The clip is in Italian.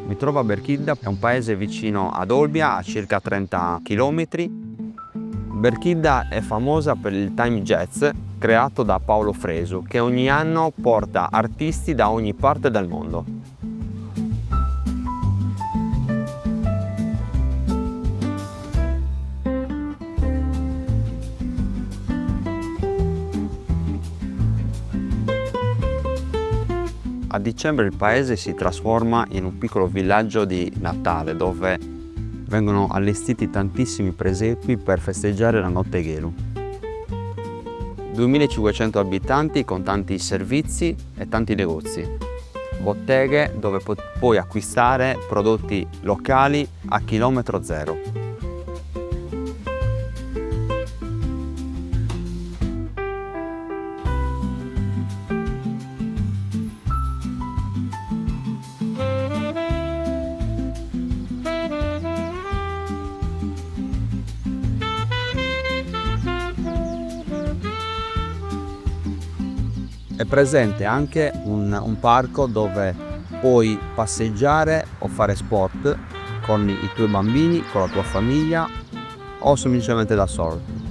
Mi trovo a Berchidda, è un paese vicino ad Olbia, a circa 30 km. Berchidda è famosa per il time jazz creato da Paolo Fresu, che ogni anno porta artisti da ogni parte del mondo. A dicembre il paese si trasforma in un piccolo villaggio di Natale dove vengono allestiti tantissimi presepi per festeggiare la notte Ghelu. 2500 abitanti con tanti servizi e tanti negozi, botteghe dove puoi acquistare prodotti locali a chilometro zero. È presente anche un parco dove puoi passeggiare o fare sport con i tuoi bambini, con la tua famiglia o semplicemente da solo.